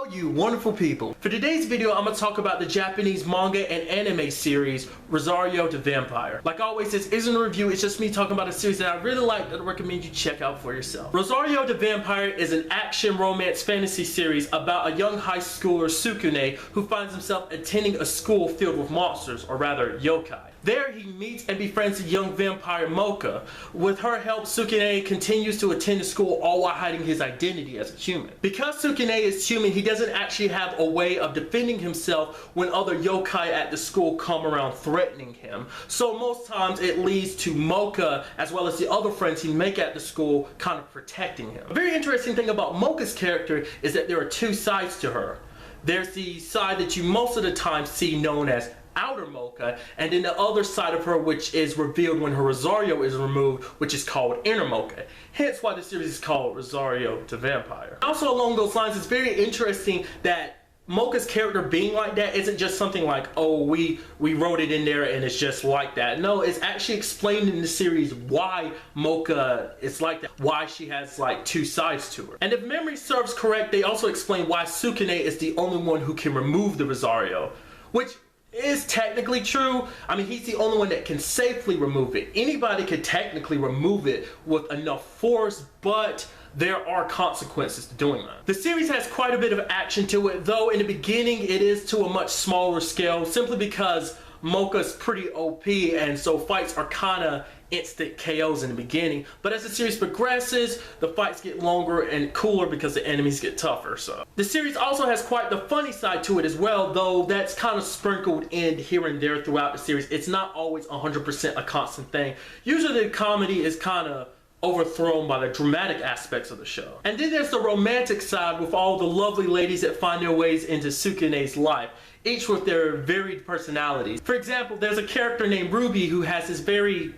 Hello you wonderful people. For today's video I'm going to talk about the Japanese manga and anime series Rosario the Vampire. Like always, this isn't a review, it's just me talking about a series that I really like that I recommend you check out for yourself. Rosario the Vampire is an action romance fantasy series about a young high schooler Sukune who finds himself attending a school filled with monsters, or rather yokai. There he meets and befriends the young vampire Mocha. With her help, Sukune continues to attend the school all while hiding his identity as a human. Because Sukune is human, he doesn't actually have a way of defending himself when other yokai at the school come around threatening him. So most times it leads to Mocha, as well as the other friends he make at the school, kind of protecting him. A very interesting thing about Mocha's character is that there are two sides to her. There's the side that you most of the time see known as outer Mocha, and then the other side of her which is revealed when her Rosario is removed, which is called inner Mocha. Hence why the series is called Rosario the Vampire. Also along those lines, it's very interesting that Mocha's character being like that isn't just something like, oh, we wrote it in there and it's just like that. No, it's actually explained in the series why Mocha is like that, why she has like two sides to her. And if memory serves correct, they also explain why Sukune is the only one who can remove the Rosario, which is technically true. I mean, he's the only one that can safely remove it. Anybody could technically remove it with enough force, but there are consequences to doing that. The series has quite a bit of action to it, though in the beginning it is to a much smaller scale, simply because Mocha's pretty OP, and so fights are kind of instant KOs in the beginning. But as the series progresses, the fights get longer and cooler because the enemies get tougher. So the series also has quite the funny side to it as well, though that's kind of sprinkled in here and there throughout the series. It's not always 100% a constant thing. Usually the comedy is kind of overthrown by the dramatic aspects of the show. And then there's the romantic side with all the lovely ladies that find their ways into Sukune's life, each with their varied personalities. For example, there's a character named Ruby who has this very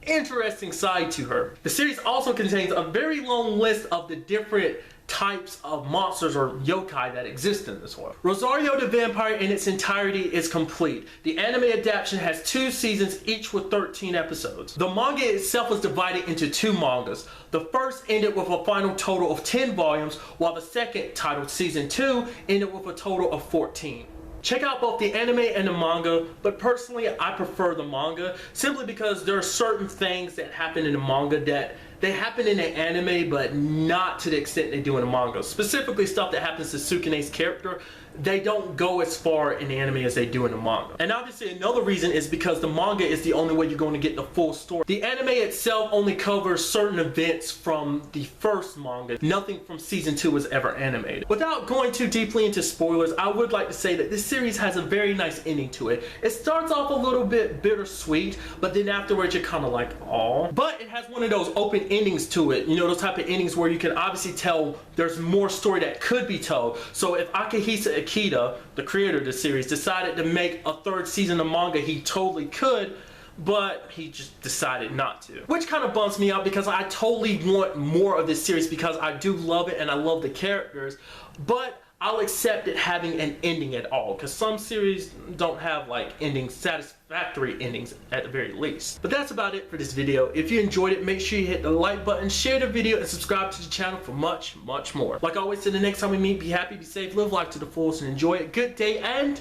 interesting side to her. The series also contains a very long list of the different types of monsters or yokai that exist in this world. Rosario the Vampire in its entirety is complete. The anime adaptation has 2 seasons, each with 13 episodes. The manga itself is divided into 2 mangas. The first ended with a final total of 10 volumes, while the second, titled Season 2, ended with a total of 14. Check out both the anime and the manga, but personally I prefer the manga simply because there are certain things that happen in the manga that they happen in the anime but not to the extent they do in the manga. Specifically stuff that happens to Sukune's character, they don't go as far in the anime as they do in the manga. And obviously another reason is because the manga is the only way you're going to get the full story. The anime itself only covers certain events from the first manga. Nothing from season 2 was ever animated. Without going too deeply into spoilers, I would like to say that this series has a very nice ending to it. It starts off a little bit bittersweet, but then afterwards you're kind of like, aww. But it has one of those open endings to it. You know, those type of endings where you can obviously tell there's more story that could be told. So if Akihisa Akita, the creator of the series, decided to make a 3rd season of manga, he totally could, but he just decided not to. Which kind of bums me out because I totally want more of this series because I do love it and I love the characters, but I'll accept it having an ending at all, because some series don't have like satisfactory endings at the very least. But that's about it for this video. If you enjoyed it, make sure you hit the like button, share the video, and subscribe to the channel for much, much more. Like always, till the next time we meet, be happy, be safe, live life to the fullest, and enjoy it. Good day and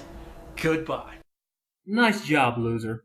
goodbye. Nice job, loser.